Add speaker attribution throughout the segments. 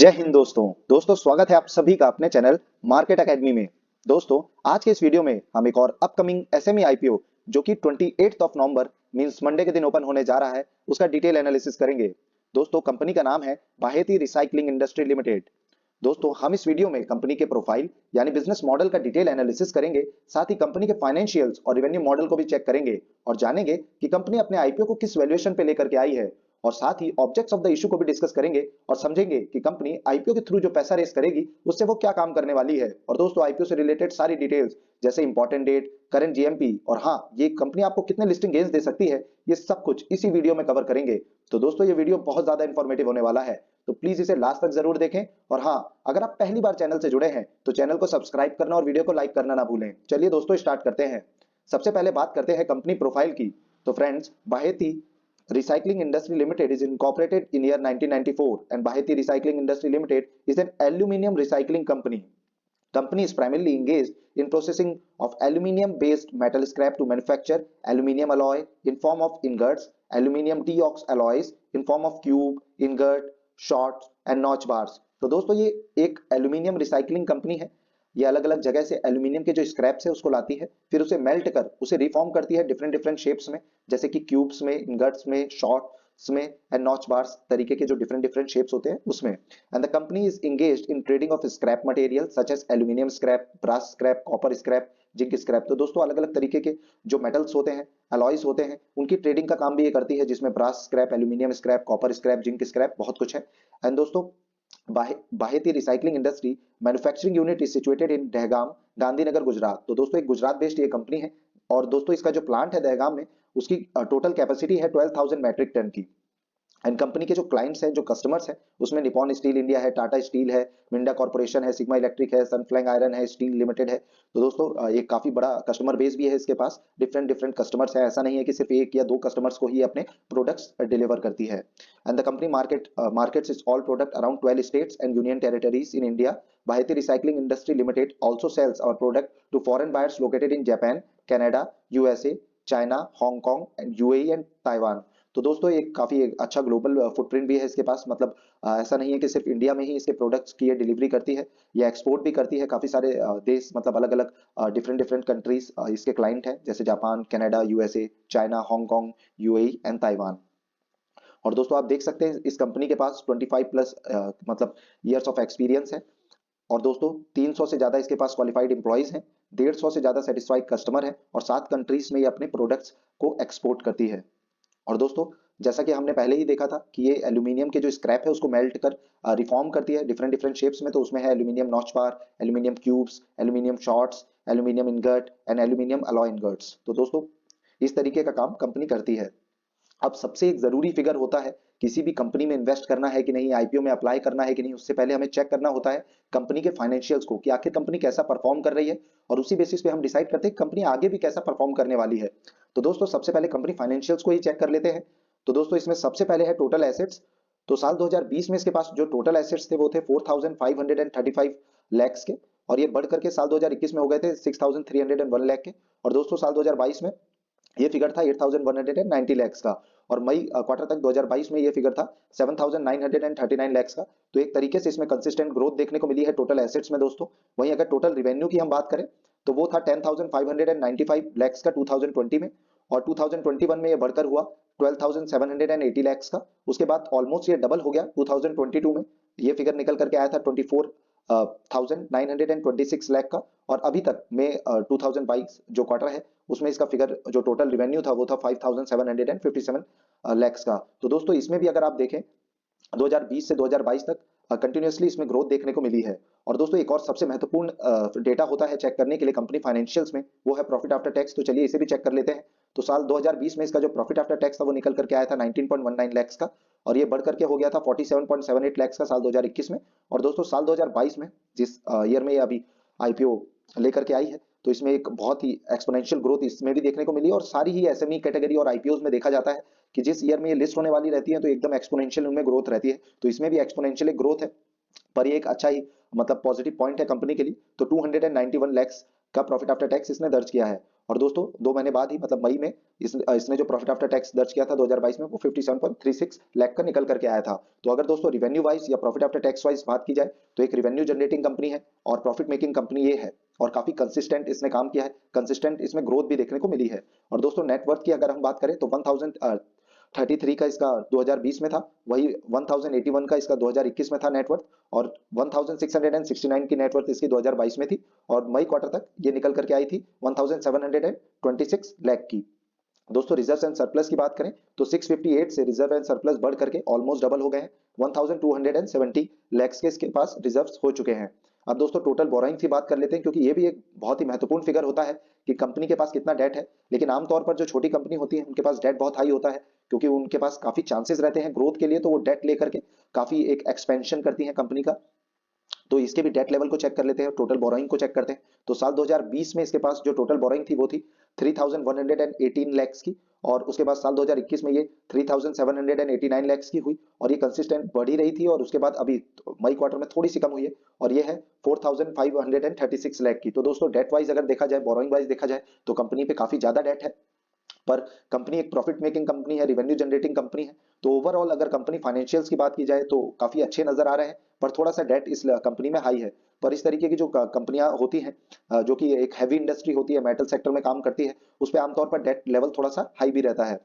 Speaker 1: जय हिंद दोस्तों। स्वागत है आप सभी का अपने चैनल मार्केट एकेडमी में। दोस्तों, आज के इस वीडियो में हम एक और अपकमिंग एसएमई आईपीओ जो कि 28 ऑफ नवंबर मींस मंडे के दिन ओपन होने जा रहा है, उसका डिटेल एनालिसिस करेंगे। दोस्तों, कंपनी का नाम है बाहेती रिसाइकलिंग इंडस्ट्री लिमिटेड। दोस्तों, हम इस वीडियो में कंपनी के प्रोफाइल यानी बिजनेस मॉडल का डिटेल एनालिसिस करेंगे, साथ ही कंपनी के फाइनेंशियल्स और रेवेन्यू मॉडल को भी चेक करेंगे और जानेंगे कि कंपनी अपने आईपीओ को किस वैल्यूएशन पे लेकर के आई है, और साथ ही ऑब्जेक्ट्स ऑफ द इशू को भी डिस्कस करेंगे और समझेंगे कि कंपनी आईपीओ के थ्रू जो पैसा रेस करेगी उससे वो क्या काम करने वाली है। और दोस्तों, आईपीओ से रिलेटेड सारी डिटेल्स जैसे इंपॉर्टेंट डेट, करंट जीएमपी और हाँ, ये कंपनी आपको कितने लिस्टिंग गेन्स दे सकती है, ये सब कुछ इसी वीडियो में कवर करेंगे। तो दोस्तों, ये वीडियो बहुत ज्यादा इंफॉर्मेटिव होने वाला है, तो प्लीज इसे लास्ट तक जरूर देखें। और हाँ, अगर आप पहली बार चैनल से जुड़े हैं तो चैनल को सब्सक्राइब करना और वीडियो को लाइक करना ना भूलें। चलिए दोस्तों, स्टार्ट करते हैं। सबसे पहले बात करते हैं कंपनी प्रोफाइल की। तो friends, Baheti Recycling Industry Limited is incorporated in year 1994 and Baheti Recycling Industry Limited is an aluminum recycling company. Company is primarily engaged in processing of aluminum-based metal scrap to manufacture aluminum alloy in form of ingots, aluminum T-ox alloys in form of cube, ingot, shots and notch bars. तो दोस्तों, ये एक aluminium recycling company है। ये अलग अलग जगह से एल्यूमिनियम के जो स्क्रैप्स है उसको लाती है, फिर उसे मेल्ट कर उसे रिफॉर्म करती है डिफरेंट डिफरेंट शेप्स में, जैसे कि क्यूब्स में, इंगट्स में, शॉर्ट्स में एंड नॉच बार्स तरीके के जो डिफरेंट डिफरेंट शेप्स होते हैं उसमें। And the company is engaged in trading of scrap material such as aluminium scrap, brass scrap, copper scrap, zinc scrap. तो दोस्तों, अलग अलग तरीके के जो मेटल्स होते हैं, अलॉयज होते हैं, उनकी ट्रेडिंग का काम भी ये करती है, जिसमें brass scrap, aluminium scrap, copper scrap, zinc scrap, बहुत कुछ है। एंड दोस्तों, Baheti recycling industry manufacturing unit is situated in Dahgam, Gandhinagar, Gujarat. तो दोस्तों, एक गुजरात बेस्ड ये कंपनी है। और दोस्तों, इसका जो प्लांट है दहगाम में, उसकी टोटल कैपेसिटी है 12,000 मैट्रिक टन की। एंड कंपनी के जो क्लाइंट्स हैं, जो कस्टमर्स हैं, उसमें निपॉन स्टील इंडिया है, टाटा स्टील है, मिंडा कॉर्पोरेशन है, सिग्मा इलेक्ट्रिक है, सनफ्लैंग आयरन है, स्टील लिमिटेड है। तो दोस्तों, एक काफी बड़ा कस्टमर बेस भी है इसके पास, डिफरेंट डिफरेंट कस्टमर्स है। ऐसा नहीं है कि सिर्फ एक या दो कस्टमर्स को ही अपने प्रोडक्ट्स डिलीवर करती है। And the company markets it's all product around 12 states and union territories in India. Baheti Recycling Industry Limited also sells our product to foreign buyers located in Japan, Canada, USA, China, Hong Kong, and UAE and Taiwan. तो दोस्तों, एक काफी एक अच्छा global footprint भी है इसके पास। मतलब ऐसा नहीं है कि सिर्फ इंडिया में ही इसके प्रोडक्ट्स की ये डिलीवरी करती है, या एक्सपोर्ट भी करती है। काफी सारे देश, मतलब अलग अलग डिफरेंट डिफरेंट कंट्रीज इसके क्लाइंट हैं, जैसे Japan, Canada, USA, China, Hong Kong, UAE and Taiwan. और दोस्तों, आप देख सकते हैं इस कंपनी के पास 25 प्लस मतलब ईयर्स ऑफ एक्सपीरियंस है। और दोस्तों, 300 से ज्यादा इसके पास क्वालिफाइड एम्प्लॉइज हैं, 150 से ज्यादा सेटिस्फाइड कस्टमर है, और 7 कंट्रीज में ये अपने प्रोडक्ट्स को एक्सपोर्ट करती है। और दोस्तों, जैसा कि हमने पहले ही देखा था कि ये एल्यूमिनियम के जो स्क्रैप है उसको मेल्ट कर रिफॉर्म करती है डिफरेंट डिफरेंट शेप्स में। तो उसमें है aluminium notch bar, aluminium cubes, aluminium shorts, aluminium ingot and aluminium alloy ingots. तो दोस्तों, इस तरीके का काम कंपनी करती है। अब सबसे एक जरूरी फिगर होता है, किसी भी कंपनी में इन्वेस्ट करना है कि नहीं, आईपीओ में अप्लाई करना है कि नहीं, उससे पहले हमें चेक करना होता है कंपनी के फाइनेंशियल्स को, कि आखिर कंपनी कैसा परफॉर्म कर रही है, और उसी बेसिस पे हम डिसाइड करते हैं कंपनी आगे भी कैसा परफॉर्म करने वाली है। तो दोस्तों, सबसे पहले कंपनी फाइनेंशियल्स को ही चेक कर लेते हैं। तो दोस्तों, इसमें सबसे पहले है टोटल एसेट्स। तो साल 2020 में इसके पास जो टोटल एसेट्स थे वो थे 4,535 लैक्स के, और ये बढ़ करके साल 2021 में हो गए थे 6,301 लाख के। और दोस्तों, साल 2022 में ये फिगर था 8,190 लैक्स का, और मई क्वार्टर तक 2022 में ये फिगर था 7,939 लैक्स का। तो एक तरीके से इसमें कंसिस्टेंट ग्रोथ देखने को मिली है टोटल एसेट्स में दोस्तों। वहीं अगर टोटल रिवेन्यू की हम बात करें तो वो था 10,595 लैक्स का 2020 में, और 2021 में ये बढ़कर हुआ 12,780 लैक्स का। उसके बाद ऑलमोस्ट ये डबल हो गया 2022 में, ये फिगर निकल करके आया था 24,926 लाख का। और अभी तक में 2022 जो क्वार्टर है उसमें इसका फिगर जो टोटल रिवेन्यू था वो था 5,757 लैक्स का। तो दोस्तों, इसमें भी अगर आप देखें 2020 से 2022 तक कंटिन्यूअसली इसमें ग्रोथ देखने को मिली है। और दोस्तों, एक और सबसे महत्वपूर्ण डेटा होता है चेक करने के लिए कंपनी फाइनेंशियल्स में, वो है प्रॉफिट आफ्टर टैक्स। तो चलिए इसे भी चेक कर लेते हैं। तो साल 2020 में इसका जो प्रॉफिट आफ्टर टैक्स था वो निकल करके आया था 19.19 लैक्स का, और ये बढ़ करके हो गया था 47.78 लैक्स का साल 2021 में। और दोस्तों, साल 2022 में जिस ईयर में ये अभी आईपीओ लेकर के आई है, तो इसमें एक बहुत ही एक्सपोनेंशियल ग्रोथ इसमें भी देखने को मिली। और सारी ही एसएमई कैटेगरी और आईपीओ में देखा जाता है कि जिस ईयर में ये लिस्ट होने वाली रहती है तो एकदम एक्सपोनेंशियल उनमें ग्रोथ रहती है। तो इसमें भी एक्सपोनेंशियल ग्रोथ है, पर ये एक अच्छा ही मतलब पॉजिटिव पॉइंट है कंपनी के लिए। तो 291 लैक्स का प्रॉफिट आफ्टर टैक्स इसने दर्ज किया है। और दोस्तों 2 महीने बाद ही मतलब मई में इसने जो प्रॉफिट आफ्टर टैक्स दर्ज किया था 2022 में वो 57.36 लाख का निकल करके आया था। तो अगर दोस्तों रिवेन्यू वाइज या प्रॉफिट आफ्टर टैक्स वाइज बात की जाए तो एक रिवेन्यू जनरेटिंग कंपनी है और प्रॉफिट मेकिंग कंपनी ये है, और काफी कंसिस्टेंट इसने काम किया है, कंसिस्टेंट इसमें ग्रोथ भी देखने को मिली है। और दोस्तों नेटवर्थ की अगर हम बात करें तो 1033 का इसका 2020 में था, वही 1081 का इसका 2021 में था नेटवर्थ, और 1669 की नेटवर्थ इसकी 2022 में थी, और मई क्वार्टर तक ये निकल करके आई थी 1726 लाख की। दोस्तों रिजर्व एंड सरप्लस की बात करें तो 658 से रिजर्व एंड सरप्लस बढ़ करके ऑलमोस्ट डबल हो गए हैं, 1270 लैक्स के इसके पास रिजर्व्स हो चुके हैं। अब दोस्तों टोटल बोरोइंग की बात कर लेते हैं, क्योंकि ये भी एक बहुत ही महत्वपूर्ण फिगर होता है कि कंपनी के पास कितना डेट है। लेकिन आमतौर पर जो छोटी कंपनी होती है उनके पास डेट बहुत हाई होता है, क्योंकि उनके पास काफी चांसेस रहते हैं ग्रोथ के लिए, तो वो डेट लेकर के काफी एक एक्सपेंशन करती है कंपनी का। तो इसके भी डेट लेवल को चेक कर लेते हैं, टोटल बोरोइंग को चेक करते हैं। तो साल 2020 में इसके पास जो टोटल बोरोइंग थी वो थी 3118 लैक्स की, और उसके बाद साल 2021 में ये 3789 लैक्स की हुई, और ये कंसिस्टेंट बढ़ी रही थी, और उसके बाद अभी मई क्वार्टर में थोड़ी सी कम हुई है, और ये है 4536 लाख की। तो दोस्तों डेट वाइज अगर देखा जाए, बोरोइंग वाइज देखा जाए तो कंपनी पे काफी ज्यादा डेट है, पर कंपनी एक प्रॉफिट मेकिंग कंपनी है, रिवेन्यू जनरेटिंग कंपनी है। तो ओवरऑल अगर कंपनी फाइनेंशियल्स की बात की जाए तो काफी अच्छे नजर आ रहे हैं, पर थोड़ा सा डेट इस कंपनी में हाई है। पर इस तरीके की जो कंपनियां होती हैं जो कि एक हैवी इंडस्ट्री होती है, मेटल सेक्टर में काम करती है, उस पर आमतौर पर डेट लेवल थोड़ा सा हाई भी रहता है।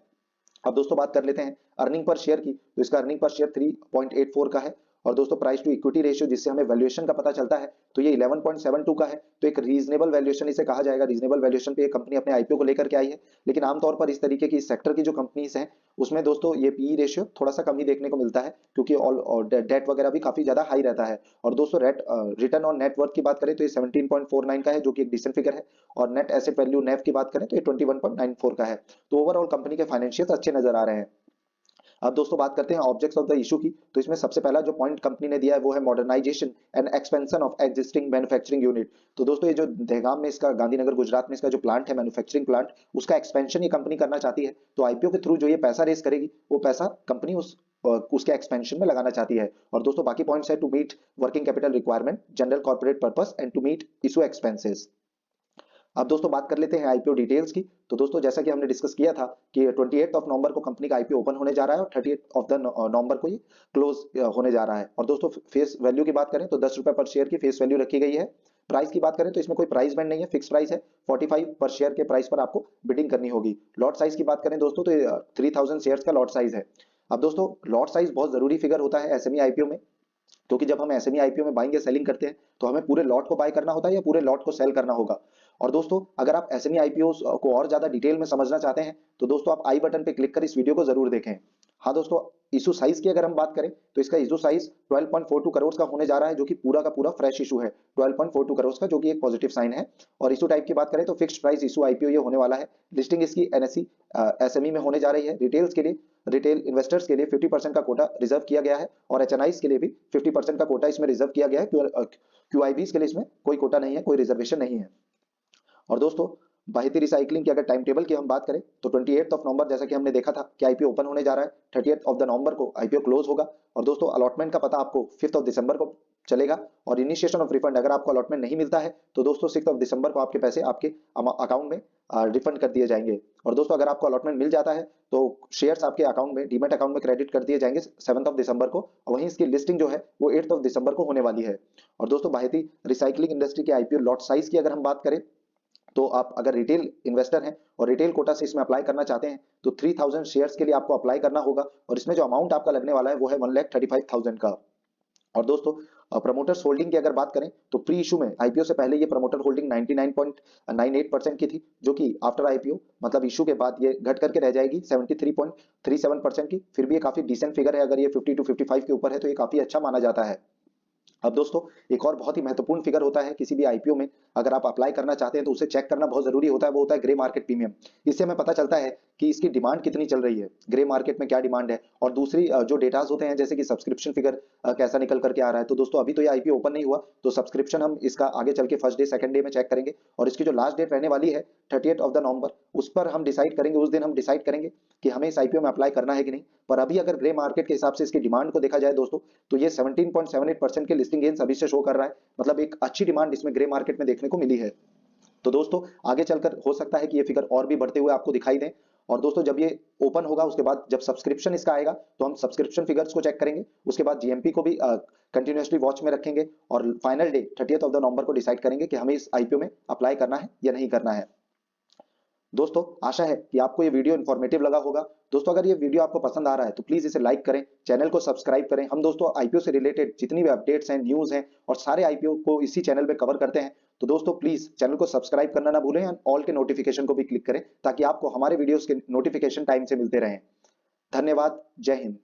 Speaker 1: अब दोस्तों बात कर लेते हैं अर्निंग पर शेयर की, तो इसका अर्निंग पर शेयर 3.84 का है, और दोस्तों प्राइस टू इक्विटी रेशियो जिससे हमें वैल्यूएशन का पता चलता है तो ये 11.72 का है। तो एक रीजनेबल वैल्यूएशन इसे कहा जाएगा, रीजनेबल वैल्यूएशन पे ये कंपनी अपने आईपीओ को लेकर के आई है। लेकिन आमतौर पर इस तरीके की इस सेक्टर की जो कंपनीज हैं उसमें दोस्तों ये पीई रेशियो थोड़ा सा कम ही देखने को मिलता है, क्योंकि ऑल डेट वगैरह भी काफी ज्यादा हाई रहता है। और दोस्तों रिटर्न ऑन नेटवर्थ की बात करें तो ये 17.49 का है, जो कि एक डिसेंट फिगर है, और नेट एसेट वैल्यू नेव की बात करें तो ये 21.94 का है। तो ओवरऑल कंपनी के फाइनेंशियल अच्छे नजर आ रहे हैं। अब दोस्तों बात करते हैं ऑब्जेक्ट्स ऑफ द इशू की, तो इसमें सबसे पहला जो पॉइंट कंपनी ने दिया है वो है modernisation and expansion of existing manufacturing unit. तो दोस्तों ये जो दहगाम में इसका गांधीनगर गुजरात में इसका जो प्लांट है मैन्युफैक्चरिंग प्लांट, उसका एक्सपेंशन ये कंपनी करना चाहती है। तो आईपीओ के थ्रू जो ये पैसा रेस करेगी वो पैसा कंपनी उसके एक्सपेंशन में लगाना चाहती है। और दोस्तों बाकी पॉइंट्स है to meet working capital requirement, general corporate purpose and to meet issue expenses. अब दोस्तों बात कर लेते हैं आईपीओ डिटेल्स की। तो दोस्तों जैसा कि हमने डिस्कस किया था कि 28 ऑफ नवंबर को कंपनी का आईपीओ ओपन होने जा रहा है, और 30 ऑफ द नवंबर को ये क्लोज होने जा रहा है। और दोस्तों फेस वैल्यू की बात करें तो 10 रुपए पर शेयर की फेस वैल्यू रखी गई है। प्राइस की बात करें तो इसमें कोई प्राइस बैंड नहीं है, फिक्स प्राइस है, 45 पर शेयर के प्राइस पर आपको बिडिंग करनी होगी। लॉट साइज की बात करें दोस्तों तो 3000 शेयर्स का लॉट साइज है। अब दोस्तों लॉट साइज बहुत जरूरी फिगर होता है एसएमई आईपीओ में, क्योंकि जब हम एसएमई आईपीओ में बाइंग या सेलिंग करते हैं तो हमें पूरे लॉट को बाय करना होता है या पूरे लॉट को सेल करना होगा। और दोस्तों अगर आप एसएमई आईपीओ को और ज्यादा डिटेल में समझना चाहते हैं तो दोस्तों आप आई बटन पे क्लिक कर इस वीडियो को जरूर देखें। हाँ दोस्तों, इशू साइज की अगर हम बात करें तो इसका इशू साइज 12.42 करोड़ का होने जा रहा है, जो कि पूरा का पूरा फ्रेश इशू है 12.42 करोड़ का, जो कि एक पॉजिटिव साइन है। और इशू टाइप की बात करें तो फिक्स्ड प्राइस इशू आईपीओ ये होने वाला है। लिस्टिंग इसकी एनएससी एसएमई में होने जा रही है। डिटेल्स के लिए रिटेल इन्वेस्टर्स के लिए 50% का कोटा रिजर्व किया गया है, और एचएनआईज के लिए भी 50% का कोटा इसमें रिजर्व किया गया है। क्यूआईबीज के लिए इसमें कोई कोटा नहीं है, कोई रिजर्वेशन नहीं है। और दोस्तों बाहिती रिसाइकलिंग की अगर टाइम टेबल की हम बात करें तो 28 ऑफ नवंबर जैसा कि हमने देखा था कि आईपीओ ओपन होने जा रहा है, 30 ऑफ द नवंबर को आईपीओ क्लोज होगा। और दोस्तों अलॉटमेंट का पता आपको 5 ऑफ दिसंबर को चलेगा, और इनिशिएशन ऑफ रिफंड अगर आपको अलॉटमेंट नहीं मिलता है तो दोस्तों 6 ऑफ दिसंबर को आपके पैसे आपके अकाउंट में रिफंड कर दिए जाएंगे। और दोस्तों अगर आपको अलॉटमेंट मिल जाता है तो शेयर्स आपके अकाउंट में डीमैट अकाउंट में क्रेडिट कर दिए जाएंगे 7 ऑफ दिसंबर को, और वहीं इसकी लिस्टिंग जो है वो 8 ऑफ दिसंबर को होने वाली है। और दोस्तों बाहिती रिसाइकलिंग इंडस्ट्री के आईपीओ लॉट साइज की अगर हम बात करें तो आप अगर रिटेल इन्वेस्टर हैं और रिटेल कोटा से इसमें अप्लाई करना चाहते हैं तो 3000 शेयर्स के लिए आपको अप्लाई करना होगा, और इसमें जो अमाउंट आपका लगने वाला है वो है 1,35,000 का। और दोस्तों प्रमोटर्स होल्डिंग की अगर बात करें तो प्री इशू में आईपीओ से पहले ये प्रमोटर होल्डिंग 99.98% की थी, जो कि आफ्टर आईपीओ मतलब इशू के बाद ये घट करके रह जाएगी 73.37% की। फिर भी ये काफी डिसेंट फिगर है, अगर ये 50 to 55 के ऊपर है तो ये काफी अच्छा माना जाता है। अब दोस्तों एक और बहुत ही महत्वपूर्ण फिगर होता है किसी भी आईपीओ में, अगर आप अप्लाई करना चाहते हैं तो उसे चेक करना बहुत जरूरी होता है, वो होता है ग्रे मार्केट प्रीमियम। इससे हमें पता चलता है कि इसकी डिमांड कितनी चल रही है, ग्रे मार्केट में क्या डिमांड है। और दूसरी जो डेटास होते हैं जैसे कि सब्सक्रिप्शन फिगर कैसा निकल करके आ रहा है। तो दोस्तों अभी तो ये आईपीओ ओपन नहीं हुआ, तो सब्सक्रिप्शन हम इसका आगे चल के फर्स्ट डे सेकंड डे में चेक करेंगे, और इसकी जो लास्ट डेट रहने वाली है 30 ऑफ द नवंबर, उस पर हम डिसाइड करेंगे, उस दिन हम डिसाइड करेंगे कि हमें इस आईपीओ में अप्लाई करना है कि नहीं। पर अभी अगर ग्रे मार्केट के हिसाब से इसकी डिमांड को देखा जाए दोस्तों तो ये 17.78% के लिस्टिंग गेन्स अभी से शो कर रहा है, मतलब एक अच्छी डिमांड इसमें ग्रे मार्केट में देखने को मिली है। तो दोस्तों आगे चलकर हो सकता है कि ये फिगर और भी बढ़ते हुए आपको दिखाई दें। और दोस्तों जब ये ओपन होगा उसके बाद जब सब्सक्रिप्शन इसका आएगा तो हम सब्सक्रिप्शन फिगर्स को चेक करेंगे, उसके बाद जीएमपी को भी कंटिन्यूअसली वॉच में रखेंगे और final day 30th of the नवंबर को डिसाइड करेंगे कि हमें इस आईपीओ में अप्लाई करना है या नहीं करना है। दोस्तों आशा है कि आपको ये वीडियो इन्फॉर्मेटिव लगा होगा। दोस्तों अगर ये वीडियो आपको पसंद आ रहा है तो प्लीज इसे लाइक करें, चैनल को सब्सक्राइब करें। हम दोस्तों आईपीओ से रिलेटेड जितनी भी अपडेट्स हैं, न्यूज हैं और सारे आईपीओ को इसी चैनल पे कवर करते हैं। तो दोस्तों प्लीज चैनल को सब्सक्राइब करना ना भूलें, ऑल के नोटिफिकेशन को भी क्लिक करें ताकि आपको हमारे वीडियोस के नोटिफिकेशन टाइम से मिलते रहें। धन्यवाद। जय हिंद।